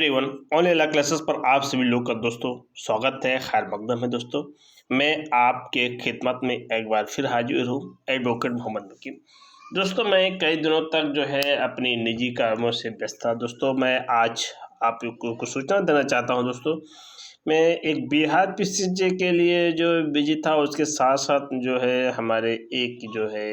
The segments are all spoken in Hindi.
एवरीवन, ऑनलाइन क्लासेस पर आप सभी लोग का दोस्तों स्वागत है। खैर मकदम है दोस्तों। मैं आपके खिदमत में एक बार फिर हाजिर हूँ, एडवोकेट मोहम्मद नकीम। दोस्तों मैं कई दिनों तक जो है अपनी निजी कामों से व्यस्त था। दोस्तों मैं आज आप लोगों को सूचना देना चाहता हूँ। दोस्तों मैं एक बिहार पीसीजे के लिए जो बिजी था, उसके साथ साथ जो है हमारे एक जो है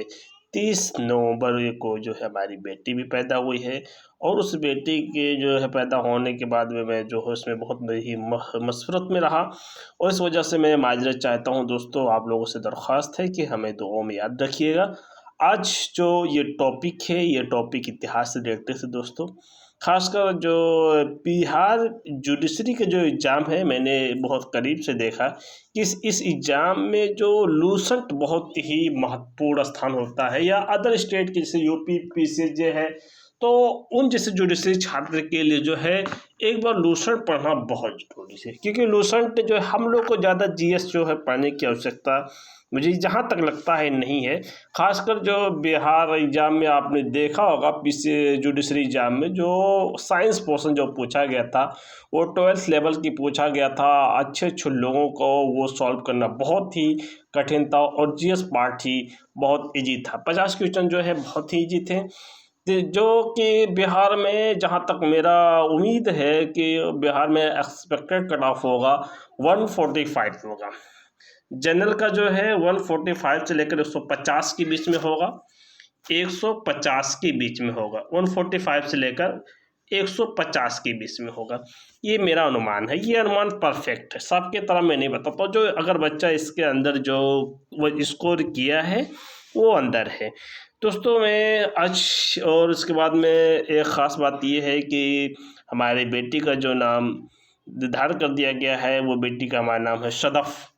30 नवंबर को जो है हमारी बेटी भी पैदा हुई है। और उस बेटी के जो है पैदा होने के बाद में मैं जो है उसमें बहुत ही मसरत में रहा, और इस वजह से मैं माजरत चाहता हूँ। दोस्तों आप लोगों से दरख्वास्त है कि हमें दुआओं में याद रखिएगा। आज जो ये टॉपिक है, ये टॉपिक इतिहास से रिलेटेड है दोस्तों। खासकर जो बिहार जुडिशरी के जो एग्ज़ाम है, मैंने बहुत करीब से देखा कि इस एग्ज़ाम में जो लूसेंट बहुत ही महत्वपूर्ण स्थान होता है, या अदर स्टेट के जैसे यूपी पीसीजे है, तो उन जैसे जुडिशरी छात्र के लिए जो है एक बार लूसेंट पढ़ना बहुत ज़रूरी है। क्योंकि लूसेंट जो है हम लोग को ज़्यादा जीएस जो है पढ़ने की आवश्यकता मुझे जहाँ तक लगता है नहीं है। खासकर जो बिहार एग्ज़ाम में आपने देखा होगा, पीसी जुडिशरी एग्ज़ाम में जो साइंस पोर्शन जो पूछा गया था वो 12th लेवल की पूछा गया था। अच्छे अच्छे लोगों को वो सॉल्व करना बहुत ही कठिन था, और जीएस पार्ट ही बहुत इजी था। 50 क्वेश्चन जो है बहुत ही इजी थे, जो कि बिहार में जहाँ तक मेरा उम्मीद है कि बिहार में एक्सपेक्टेड कट ऑफ होगा 145 होगा। जनरल का जो है 145 से लेकर 150 के बीच में होगा, 150 के बीच में होगा, 145 से लेकर 150 के बीच में होगा। ये मेरा अनुमान है, ये अनुमान परफेक्ट है, सबके तरह मैं नहीं बताता। जो अगर बच्चा इसके अंदर जो वो स्कोर किया है वो अंदर है। दोस्तों मैं आज और उसके बाद में एक ख़ास बात ये है कि हमारी बेटी का जो नाम निर्धारण कर दिया गया है, वो बेटी का हमारा नाम है सदफ़।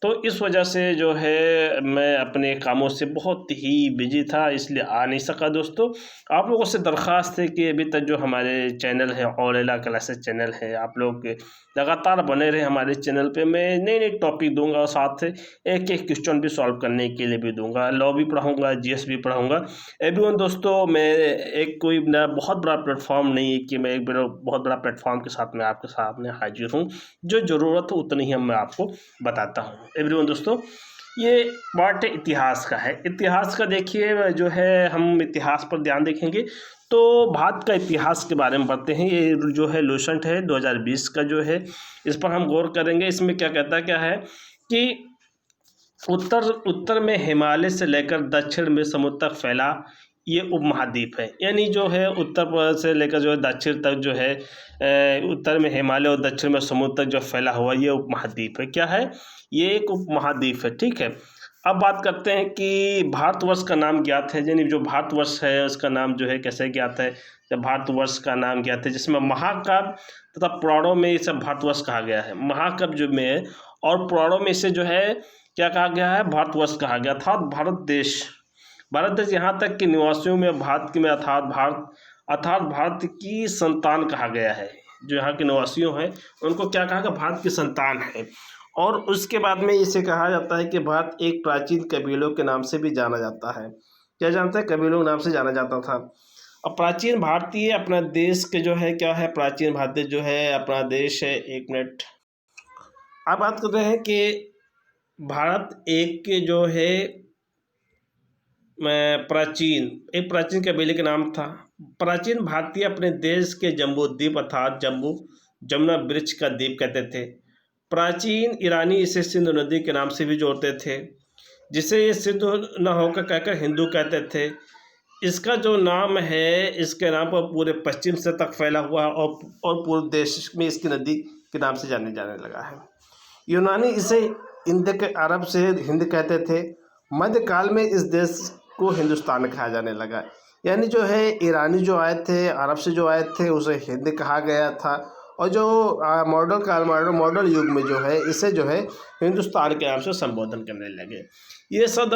तो इस वजह से जो है मैं अपने कामों से बहुत ही बिजी था, इसलिए आ नहीं सका। दोस्तों आप लोगों से दरख्वास्त है कि अभी तक जो हमारे चैनल है ऑनलाइन क्लासेस चैनल है, आप लोग लगातार बने रहे हमारे चैनल पे। मैं नए नए टॉपिक दूंगा, और साथ एक एक क्वेश्चन भी सॉल्व करने के लिए भी दूंगा, लॉ भी पढ़ाऊँगा, जीएस भी पढ़ाऊँगा। एवरीवन दोस्तों मैं एक कोई मेरा बहुत बड़ा प्लेटफॉर्म नहीं है कि मैं एक बहुत बड़ा प्लेटफॉर्म के साथ मैं आपके सामने हाजिर हूँ। जो ज़रूरत हो उतनी ही मैं आपको बताता हूँ। एवरीवन दोस्तों ये पार्ट इतिहास का है। इतिहास का देखिए जो है हम इतिहास पर ध्यान देखेंगे तो भारत का इतिहास के बारे में पढ़ते हैं। ये जो है लूसेंट है 2020 का जो है, इस पर हम गौर करेंगे। इसमें क्या है कि उत्तर में हिमालय से लेकर दक्षिण में समुद्र तक फैला ये उपमहाद्वीप है। यानी जो है उत्तर प्रदेश से लेकर जो है दक्षिण तक जो है उत्तर में हिमालय और दक्षिण में समुद्र तक जो फैला हुआ ये उपमहाद्वीप है। क्या है? ये एक उपमहाद्वीप है। ठीक है, अब बात करते हैं कि भारतवर्ष का नाम ज्ञात है। यानी जो भारतवर्ष है उसका नाम जो है कैसे ज्ञात है? जब भारतवर्ष का नाम ज्ञात है, जिसमें महाकाव्य तथा पुराणों में इसे भारतवर्ष कहा गया है। महाकाव्य जो में और पुराणों में इसे जो है क्या कहा गया है? भारतवर्ष कहा गया था। भारत देश यहाँ तक कि निवासियों में भारत में अर्थात भारत की संतान कहा गया है। जो यहाँ के निवासियों हैं उनको क्या कहा गया? भारत की संतान है। और उसके बाद में इसे कहा जाता है कि भारत एक प्राचीन कबीलों के नाम से भी जाना जाता है। क्या जानते हैं? कबीलों के नाम से जाना जाता था। अब प्राचीन भारतीय अपना देश के जो है क्या है? प्राचीन भारतीय जो है अपना देश है। एक मिनट, अब बात करते हैं कि भारत एक के जो है एक प्राचीन कबीले के नाम था। प्राचीन भारतीय अपने देश के जम्बू द्वीप अर्थात जमुना वृक्ष का द्वीप कहते थे। प्राचीन ईरानी इसे सिंधु नदी के नाम से भी जोड़ते थे, जिसे ये सिंधु न होकर कहकर हिंदू कहते थे। इसका जो नाम है, इसके नाम पर पूरे पश्चिम से तक फैला हुआ और पूरे देश में इसकी नदी के नाम से जाने लगा है। यूनानी इसे इंद के अरब से हिंद कहते थे। मध्यकाल में इस देश को हिंदुस्तान कहा जाने लगा। यानी जो है ईरानी जो आए थे, अरब से जो आए थे, उसे हिंद कहा गया था। और जो मॉडल युग में जो है इसे जो है हिंदुस्तान के नाम से संबोधन करने लगे। ये शब्द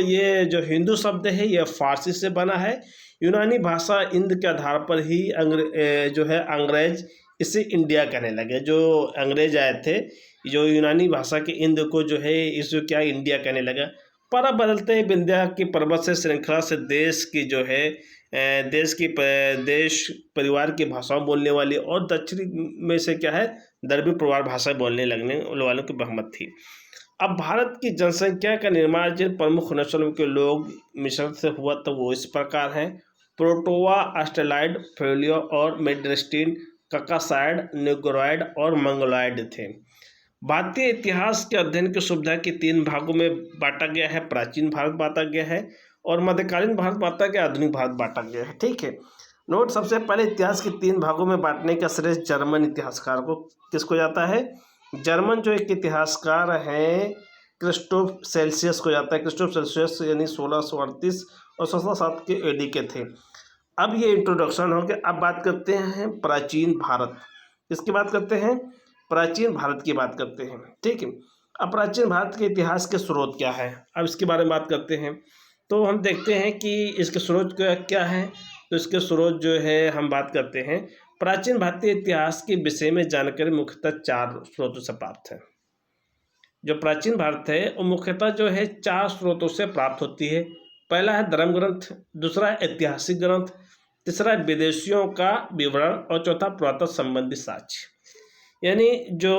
ये जो हिंदू शब्द है ये फारसी से बना है। यूनानी भाषा इंद के आधार पर ही अंग्रेज इसे इंडिया कहने लगे। जो अंग्रेज आए थे, जो यूनानी भाषा के इंद को जो है इसको क्या इंडिया कहने लगा। पर अब बदलते ही विंध्या की पर्वत से श्रृंखला से देश की जो है देश परिवार की भाषाओं बोलने वाली और दक्षिणी में से क्या है द्रविड़ परिवार भाषा बोलने लगने वालों की बहुमत थी। अब भारत की जनसंख्या का निर्माण जिन प्रमुख नस्लों के लोग मिश्रण से हुआ तो वो इस प्रकार है। प्रोटोवा, ऑस्ट्रेलॉइड, फेलियो और मेड्रेस्टीन, ककासाइड, नेग्रोइड और मंगोलॉइड थे। भारतीय इतिहास के अध्ययन की सुविधा के 3 भागों में बांटा गया है। प्राचीन भारत बांटा गया है और मध्यकालीन भारत बांटा गया, आधुनिक भारत बांटा गया है। ठीक है, नोट, सबसे पहले इतिहास के 3 भागों में बांटने का श्रेय जर्मन इतिहासकार को किसको जाता है? जर्मन जो एक इतिहासकार हैं क्रिस्टोफ सेल्सियस को जाता है। क्रिस्टोफ सेल्सियस यानी 1638 और 1607 के एडी के थे। अब ये इंट्रोडक्शन हो गया। अब बात करते हैं प्राचीन भारत। किसकी बात करते हैं? प्राचीन भारत की बात करते हैं। ठीक है, अब प्राचीन भारत के इतिहास के स्रोत क्या है, अब इसके बारे में बात करते हैं। तो हम देखते हैं कि इसके स्रोत क्या है। तो इसके स्रोत जो है हम बात करते हैं, प्राचीन भारतीय इतिहास के विषय में जानकारी मुख्यतः 4 स्रोतों से प्राप्त है। जो प्राचीन भारत है वो मुख्यतः जो है 4 स्रोतों से प्राप्त होती है। पहला है धर्म ग्रंथ, दूसरा है ऐतिहासिक ग्रंथ, तीसरा है विदेशियों का विवरण और चौथा पुरातत्व संबंधी साक्ष्य। यानी जो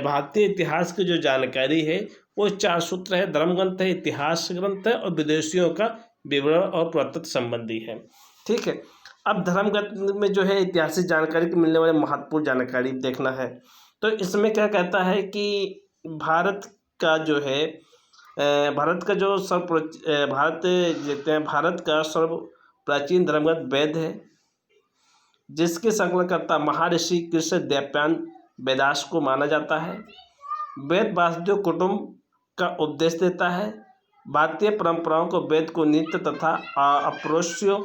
भारतीय इतिहास की जो जानकारी है वो 4 सूत्र है। धर्म ग्रंथ है, इतिहास ग्रंथ है और विदेशियों का विवरण और पुरातत्व संबंधी है। ठीक है, अब धर्म ग्रंथ में जो है ऐतिहासिक जानकारी की मिलने वाली महत्वपूर्ण जानकारी देखना है। तो इसमें क्या कहता है कि भारत का जो है भारत का जो भारत का सर्व प्राचीन धर्म ग्रंथ वेद है, जिसके संकलनकर्ता महर्षि कृष्ण द्वैपायन वेदास को माना जाता है। वेद वासुदेव कुटुंब का उपदेश देता है। भारतीय परंपराओं को वेद को नित्य तथा अपौरुषेय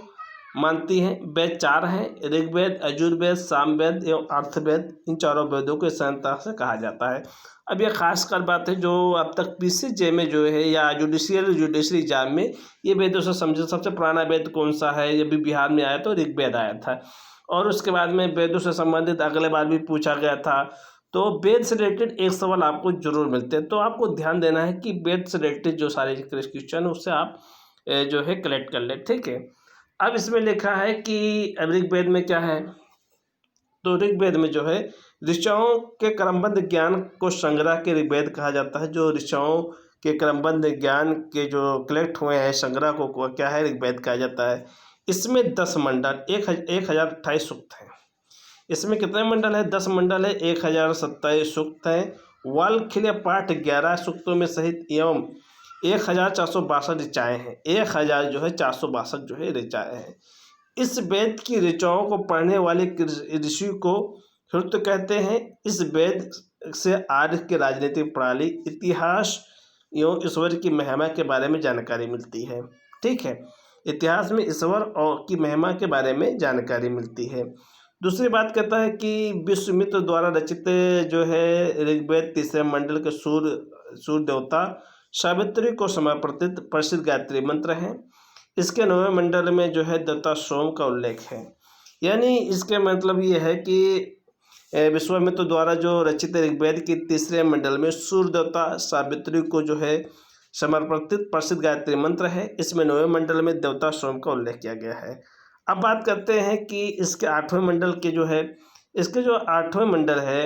मानती हैं। वेद 4 हैं, ऋग्वेद, यजुर्वेद, सामवेद एवं अर्थवेद। इन चारों वेदों को संहिता से कहा जाता है। अब यह खासकर बात है जो अब तक पीसीजे में जो है या जुडिशरी एग्जाम में ये वेदों से समझे। सबसे पुराना वेद कौन सा है? ये भी बिहार में आया तो ऋग्वेद आया था। और उसके बाद में वेदों से संबंधित अगले बार भी पूछा गया था। तो वेद से रिलेटेड एक सवाल आपको जरूर मिलते हैं। तो आपको ध्यान देना है कि वेद से रिलेटेड जो सारे क्वेश्चन है उससे आप जो है कलेक्ट कर लें। ठीक है, अब इसमें लिखा है कि ऋग्वेद में क्या है। तो ऋग्वेद में जो है ऋचाओं के क्रमबद्ध ज्ञान को संग्रह के ऋग्वेद कहा जाता है। जो ऋचाओं के क्रमबद्ध ज्ञान के जो कलेक्ट हुए हैं संग्रह को क्या है? ऋग्वेद कहा जाता है। इसमें 10 मंडल 1028 सूक्त हैं। इसमें कितने मंडल है? 10 मंडल है, 1027 सूक्त हैं। वाल्खिल्य पाठ 11 सूक्तों में सहित एवं 1462 ऋचाएँ हैं। 1462 जो है ऋचाएँ हैं। इस वेद की ऋचाओं को पढ़ने वाले ऋषि को श्रुत कहते हैं। इस वेद से आर्य की राजनीतिक प्रणाली, इतिहास एवं ईश्वर की महिमा के बारे में जानकारी मिलती है। ठीक है, इतिहास में ईश्वर और की महिमा के बारे में जानकारी मिलती है। दूसरी बात कहता है कि विश्वामित्र द्वारा रचित जो है ऋग्वेद 3 मंडल के सूर्य देवता सावित्री को समर्पित प्रसिद्ध गायत्री मंत्र है। इसके 9वें मंडल में जो है देवता सोम का उल्लेख है। यानी इसके मतलब ये है कि विश्वामित्र द्वारा जो रचित ऋग्वेद के 3 मंडल में सूर्य देवता सावित्री को जो है समर्पित प्रसिद्ध गायत्री मंत्र है। इसमें 9वें मंडल में देवता सोम का उल्लेख किया गया है। अब बात करते हैं कि इसके 8वें मंडल के जो है इसके जो 8वें मंडल है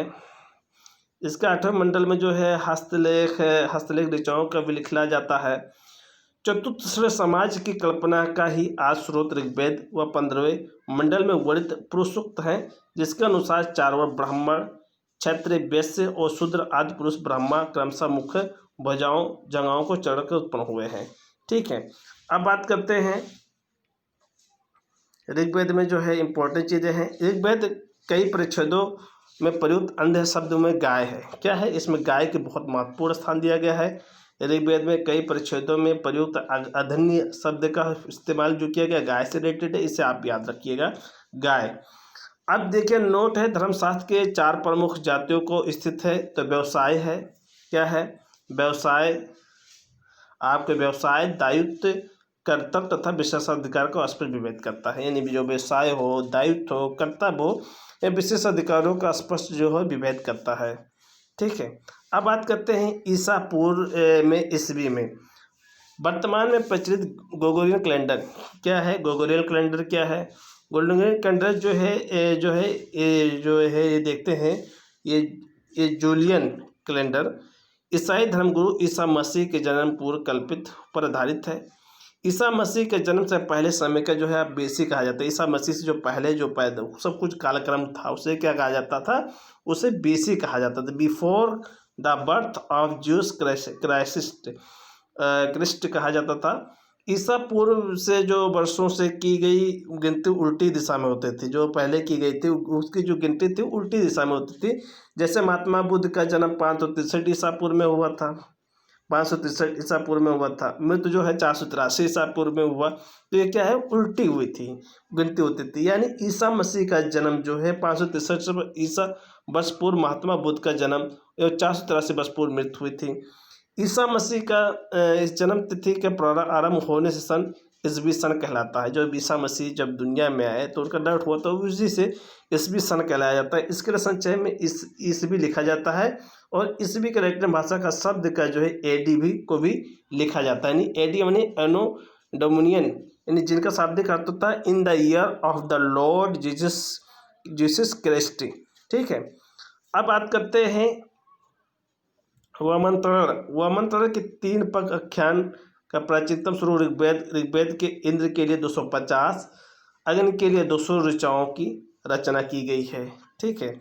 इसके 8वें मंडल में जो है हस्तलेख ऋचाओं का भी लिखा जाता है। चतुर्थ समाज की कल्पना का ही आज स्रोत ऋग्वेद व 15वें मंडल में वर्णित पुरुष सूक्त है, जिसके अनुसार 4 वर्ग ब्राह्मण, क्षत्रिय, वैश्य और शूद्र आदि पुरुष ब्रह्मा क्रमशः मुख्य भुजाओं जंघाओं को चढ़कर उत्पन्न हुए हैं। ठीक है, अब बात करते हैं ऋग्वेद में जो है इंपॉर्टेंट चीज़ें हैं। ऋग्वेद कई परिच्छेदों में प्रयुक्त अन्य शब्द में गाय है। क्या है? इसमें गाय के बहुत महत्वपूर्ण स्थान दिया गया है। ऋग्वेद में कई परिच्छेदों में प्रयुक्त अधन्य शब्द का इस्तेमाल जो किया गया गाय से रिलेटेड है, इसे आप याद रखिएगा, गाय। अब देखिए नोट है, धर्मशास्त्र के 4 प्रमुख जातियों को स्थित है। तो व्यवसाय है, क्या है? व्यवसाय आपके व्यवसाय, दायित्व, कर्तव्य तथा विशेषाधिकार को स्पष्ट विभेद करता है। यानी जो व्यवसाय हो, दायित्व हो, कर्तव्य हो, या विशेष अधिकारों का स्पष्ट जो है विभेद करता है। ठीक है, अब बात करते हैं ईसा पूर्व में ईस्वी में वर्तमान में प्रचलित ग्रेगोरियन कैलेंडर क्या है? ग्रेगोरियन कैलेंडर क्या है? ग्रेगोरियन कैलेंडर ये देखते हैं, ये जूलियन कैलेंडर ईसाई धर्मगुरु ईसा मसीह के जन्म पूर्व कल्पित पर आधारित है। ईसा मसीह के जन्म से पहले समय का बेसी कहा जाता है। ईसा मसीह से जो पहले जो पैदा सब कुछ कालक्रम था उसे क्या कहा जाता था? उसे बेसी कहा जाता था। Before the birth of Jesus Christ कहा जाता था। ईसा पूर्व से जो वर्षों से की गई गिनती उल्टी दिशा में होती थी। जो पहले की गई थी उसकी जो गिनती थी उल्टी दिशा में होती थी। जैसे महात्मा बुद्ध का जन्म 563 ईसा पूर्व में हुआ था, 563 ईसा पूर्व में हुआ था। मृत्यु जो है 483 ईसा पूर्व में हुआ। तो ये क्या है? उल्टी हुई थी, गिनती होती थी। यानी ईसा मसीह का जन्म जो है 563 ईसा वर्ष पूर्व महात्मा बुद्ध का जन्म, 483 वर्ष पूर्व मृत्यु हुई थी। ईसा मसीह का इस जन्म तिथि के प्रारंभ होने से सन ईसवी सन कहलाता है। जो ईसा मसीह जब दुनिया में आए तो उनका डर्थ हुआ तो उसी से ईसवी सन कहलाया जाता है। इसके लिए संचय में ईसवी लिखा जाता है और ईसवी के लैटिन भाषा का शब्द का जो है एडी भी को भी लिखा जाता है। यानी एडी यानी एनो डोमिनियन, यानी जिनका शाब्दिक अर्थ होता है in the year of the Lord Jesus Christ. ठीक है, अब बात करते हैं वामंत्रण के 3 पग आख्यान का प्राचीनतम स्वरूप ऋग्वेद के इंद्र के लिए 250, अग्नि के लिए 200 ऋचाओं की रचना की गई है। ठीक है,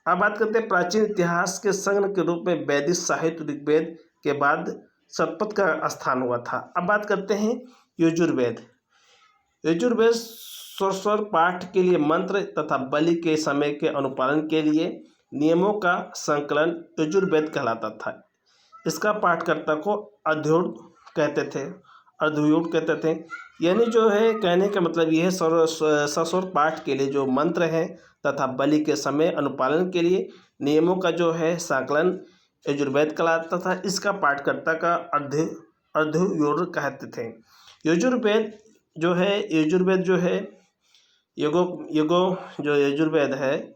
अब बात करते हैं प्राचीन इतिहास के संग्रह के रूप में वैदिक साहित्य ऋग्वेद के बाद शतपथ का स्थान हुआ था। अब बात करते हैं यजुर्वेद। यजुर्वेद स्वर पाठ के लिए मंत्र तथा बलि के समय के अनुपालन के लिए नियमों का संकलन यजुर्वेद कहलाता था। इसका पाठकर्ता को अध्वर्यु कहते थे। यानी जो है कहने का मतलब ये है सस्वर पाठ के लिए जो मंत्र हैं तथा बलि के समय अनुपालन के लिए नियमों का जो है संकलन यजुर्वेद कहलाता था। इसका पाठकर्ता का अध्वर्यु कहते थे। यजुर्वेद जो है यजुर्वेद है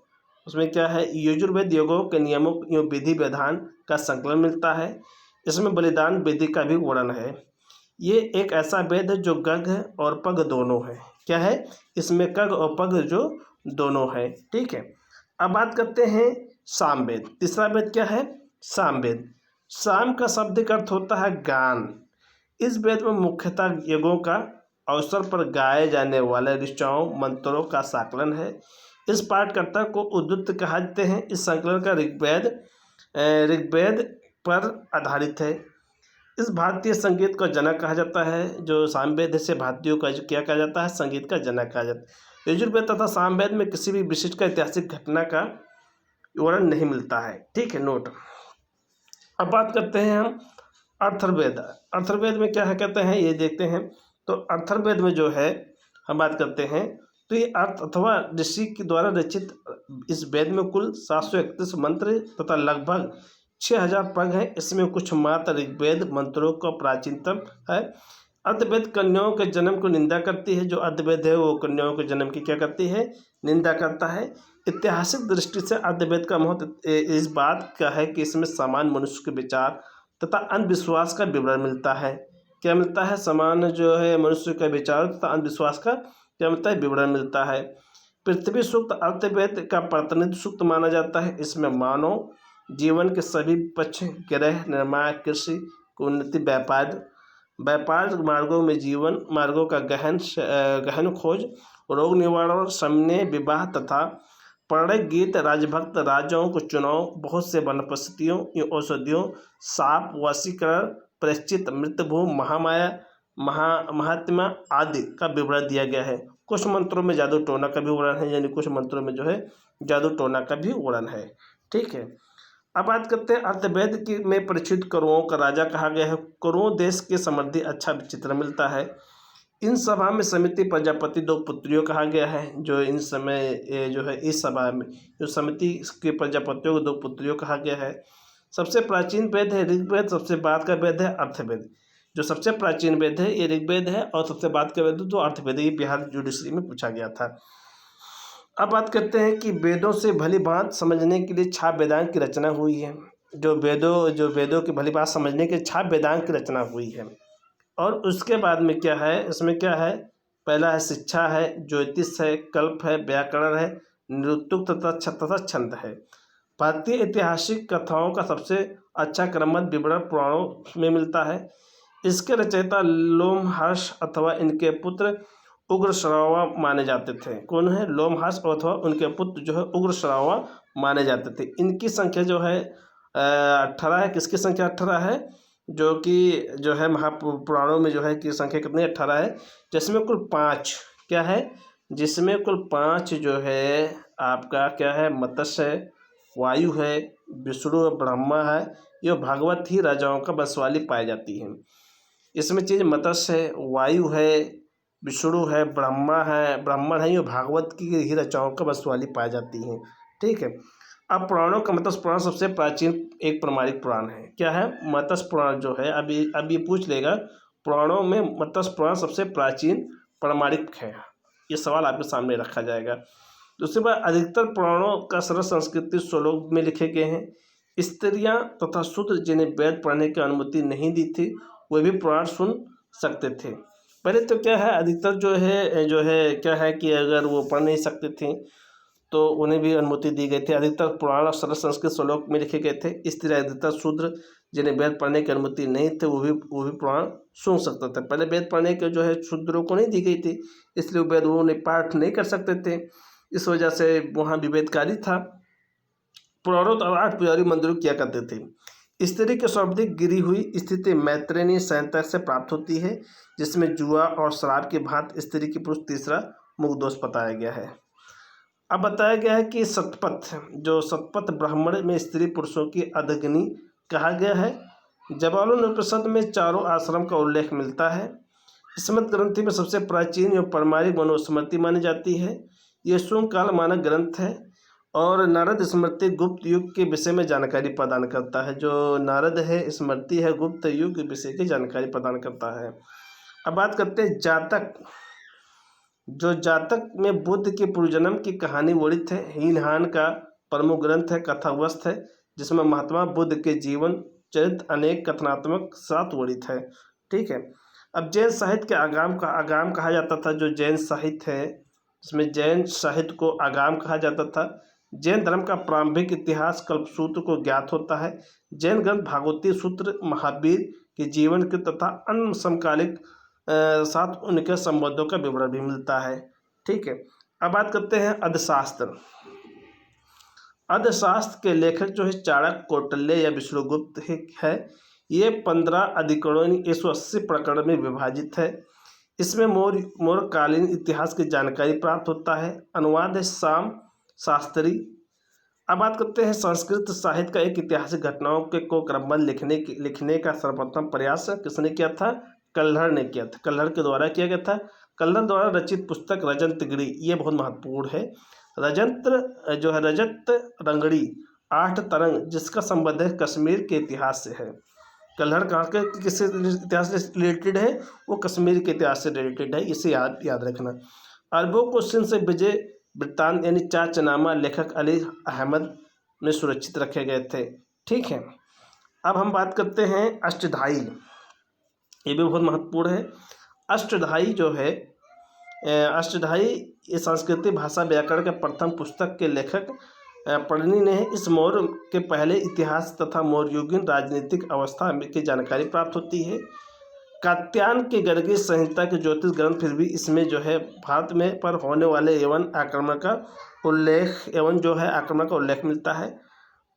उसमें क्या है? यजुर्वेद योगों के नियमों विधि विधान का संकलन मिलता है। इसमें बलिदान विधि का भी वर्णन है। ये एक ऐसा वेद है जो गग और पग दोनों है। क्या है? इसमें कग और पग जो दोनों है। ठीक है, अब बात करते हैं सामवेद। तीसरा वेद क्या है? सामवेद। साम का शाब्दिक अर्थ होता है गान। इस वेद में मुख्यतः यज्ञों का अवसर पर गाए जाने वाले ऋचाओं मंत्रों का संकलन है। इस पाठकर्ता को उद्युक्त कहते हैं। इस संकलन का ऋग्वेद पर आधारित है। इस भारतीय संगीत का जनक कहा जाता है। जो सामवेद से भारतीयों का क्या कहा जाता है? संगीत का जनक कहा जाता है। यजुर्वेद तथा सामवेद में किसी भी विशिष्ट ऐतिहासिक घटना का वर्णन नहीं मिलता है। ठीक है, नोट। अब बात करते हैं हम अथर्ववेद। अथर्ववेद में क्या है कहते हैं ये देखते हैं। तो अथर्ववेद में जो है हम बात करते हैं तो ये अर्थ अथवा ऋषि के द्वारा रचित इस वेद में कुल 731 मंत्र तथा लगभग 6000 पग हैं। इसमें कुछ मात्र ऋग्वेद मंत्रों का प्राचीनतम है। अर्थवेद कन्याओं के जन्म को निंदा करती है। जो अर्थवेद है वो कन्याओं के जन्म की क्या करती है? निंदा करता है। ऐतिहासिक दृष्टि से अर्थवेद का महत्व इस बात का है कि इसमें समान मनुष्य के विचार तथा अंधविश्वास का विवरण मिलता है। क्या मिलता है? समान जो है मनुष्य का विचार तथा अंधविश्वास का क्या मिलता है? विवरण मिलता है। पृथ्वी सूक्त अर्थवेद का प्रतिनिधि सूक्त माना जाता है। इसमें मानव जीवन के सभी पक्ष गृह निर्माण, कृषि, उन्नति, व्यापार मार्गों में जीवन मार्गों का गहन खोज, रोग निवारण, शमने, विवाह तथा प्रणय गीत, राजभक्त राजाओं को चुनाव, बहुत से वनस्पतियों औषधियों, साप, वशीकरण, प्रायश्चित, मृत्यभूमि, महामाया, महात्मा आदि का विवरण दिया गया है। कुछ मंत्रों में जादू टोना का भी वर्णन है। यानी कुछ मंत्रों में जो है जादू टोना का भी वर्णन है। ठीक है, अब बात करते हैं अर्थवेद की में परिचित कौरवों का राजा कहा गया है। कौरव देश के समृद्धि अच्छा चित्र मिलता है। इन सभा में समिति प्रजापति 2 पुत्रियों कहा गया है। जो इन समय जो है इस सभा में जो समिति के प्रजापतियों को 2 पुत्रियों कहा गया है। सबसे प्राचीन वेद है ऋग्वेद, सबसे बाद का वेद है अर्थवेद। जो सबसे प्राचीन वेद है ये ऋग्वेद है और सबसे बाद का वेद जो अर्थवेद है। ये बिहार जुडिशरी में पूछा गया था। अब बात करते हैं कि वेदों से भली बात समझने के लिए छाप वेदांग की रचना हुई है। जो वेदों की भली बात समझने के छाप वेदांग की रचना हुई है। और उसके बाद में क्या है, इसमें क्या है, पहला है शिक्षा है, ज्योतिष है, कल्प है, व्याकरण है, निरुक्तक तथा छंद है। भारतीय ऐतिहासिक कथाओं का सबसे अच्छा क्रमबद्ध विवरण पुराणों में मिलता है। इसके रचयिता लोमहर्ष अथवा इनके पुत्र उग्रश्रवा माने जाते थे। कौन है? लोमहर्ष अथवा उनके पुत्र जो है उग्रश्रवा माने जाते थे। इनकी संख्या जो है 18 है। किसकी संख्या 18 है? जो कि जो है महापुराणों में जो है कि संख्या कितनी 18 है, जिसमें कुल 5 क्या है, जिसमें कुल 5 जो है आपका क्या है, मत्स्य है, वायु है, विष्णु है, ब्रह्मा है, ये भागवत ही राजाओं का वंशवाली पाई जाती है। इसमें चीज़ मत्स्य है, वायु है, विष्णु है, ब्रह्मा है, ब्राह्मण है, ये भागवत की ही रचनाओं का वंशवाली पाई जाती हैं। ठीक है। अब पुराणों का मत्स्य पुराण सबसे प्राचीन एक प्रमाणिक पुराण है। क्या है? मत्स्य पुराण जो है, अब ये पूछ लेगा पुराणों में मत्स्य पुराण सबसे प्राचीन प्रमाणिक है, ये सवाल आपके सामने रखा जाएगा। दूसरी बात, अधिकतर पुराणों का सरल संस्कृत श्लोक में लिखे गए हैं। स्त्रियां तथा शूद्र जिन्हें वेद पढ़ने की अनुमति नहीं दी थी वे भी पुराण सुन सकते थे। पहले तो क्या है, अधिकतर जो है क्या है कि अगर वो पढ़ नहीं सकते थे तो उन्हें भी अनुमति दी गई थी। अधिकतर पुराण सरल संस्कृत श्लोक में लिखे गए थे। स्त्री अधिकतर शूद्र जिन्हें वेद पढ़ने की अनुमति नहीं थे वो भी पुराण सुन सकते थे। पहले वेद पढ़ने के जो है शूद्रों को नहीं दी गई थी, इसलिए वेद वो पाठ नहीं कर सकते थे, इस वजह से वहाँ विभेदकारी था। पुराणों तो 8 पुजारी मंदिरों किया करते थे। स्त्री के शाब्दिक गिरी हुई स्थिति मैत्रेयी संहिता से प्राप्त होती है, जिसमें जुआ और शराब की भांति स्त्री की पुरुष तीसरा मुख दोष बताया गया है। अब बताया गया है कि सतपथ ब्राह्मण में स्त्री पुरुषों की अधग्नि कहा गया है। जवालोपनिषद में चारों आश्रम का उल्लेख मिलता है। स्मृत ग्रंथि में सबसे प्राचीन एवं प्रामाणिक मनुस्मृति मानी जाती है। ये शुंग काल मानक ग्रंथ है और नारद स्मृति गुप्त युग के विषय में जानकारी प्रदान करता है। जो नारद है स्मृति है गुप्त युग के विषय की जानकारी प्रदान करता है। अब बात करते हैं जातक। जो जातक में बुद्ध के पूर्वजन्म की कहानी वर्णित है। हीनहान का प्रमुख ग्रंथ है, कथावस्त है, जिसमें महात्मा बुद्ध के जीवन चरित्र अनेक कथनात्मक साथ वर्णित है। ठीक है। अब जैन साहित्य के आगाम कहा जाता था। जो जैन साहित्य है इसमें जैन साहित्य को आगाम कहा जाता था। जैन धर्म का प्रारंभिक इतिहास कल्पसूत्र को ज्ञात होता है। जैन ग्रंथ भागवती सूत्र महावीर के जीवन के तथा अन्य समकालिक साथ उनके संबंधों का विवरण भी मिलता है। ठीक है। अब बात करते हैं अर्थशास्त्र। अर्थशास्त्र के लेखक जो है चाणक्य, कौटिल्य या विष्णुगुप्त है। ये 15 अधिकरणों 180 प्रकरण में विभाजित है। इसमें मौर्यकालीन इतिहास की जानकारी प्राप्त होता है। अनुवाद है शाम शास्त्री। अब बात करते हैं संस्कृत साहित्य का एक ऐतिहासिक घटनाओं को क्रमबद्ध लिखने का सर्वप्रथम प्रयास किसने किया था? कल्हड़ ने किया था। कल्हड़ के द्वारा किया गया था। कल्हड़ द्वारा रचित पुस्तक रजत रंगड़ी ये बहुत महत्वपूर्ण है। रजत रंगड़ी 8 तरंग जिसका संबंध है कश्मीर के इतिहास से है। कल्हड़ कहाँ के किस इतिहास से रिलेटेड है? वो कश्मीर के इतिहास से रिलेटेड है, इसे याद रखना। अरबों को सिंध से विजय वृत्तांत यानी चाचनामा लेखक अली अहमद में सुरक्षित रखे गए थे। ठीक है। अब हम बात करते हैं अष्टधाई। ये भी बहुत महत्वपूर्ण है। अष्टधाई जो है अष्टधाई ये संस्कृत भाषा व्याकरण के प्रथम पुस्तक के लेखक पढ़नी ने इस मौर्य के पहले इतिहास तथा मौर्ययुगीन राजनीतिक अवस्था की जानकारी प्राप्त होती है। कात्यायन के गर्गी संहिता के ज्योतिष ग्रंथ फिर भी इसमें जो है भारत में पर होने वाले यवन आक्रमण का उल्लेख मिलता है।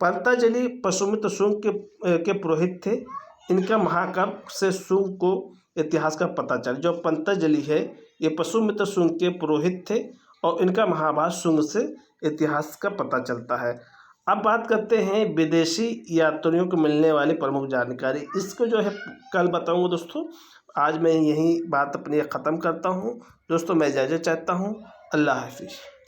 पतंजलि पशुमित्र शुंग के पुरोहित थे। इनका महाकाव्य से शुंग को इतिहास का पता चला। जो पतंजलि है ये पशुमित्र शुंग के पुरोहित थे और इनका महाभारत शुंग से इतिहास का पता चलता है। अब बात करते हैं विदेशी यात्रियों को मिलने वाली प्रमुख जानकारी। इसको जो है कल बताऊंगा दोस्तों। आज मैं यही बात अपनी ख़त्म करता हूं दोस्तों। मैं इजाज़त चाहता हूं। अल्लाह हाफिज़।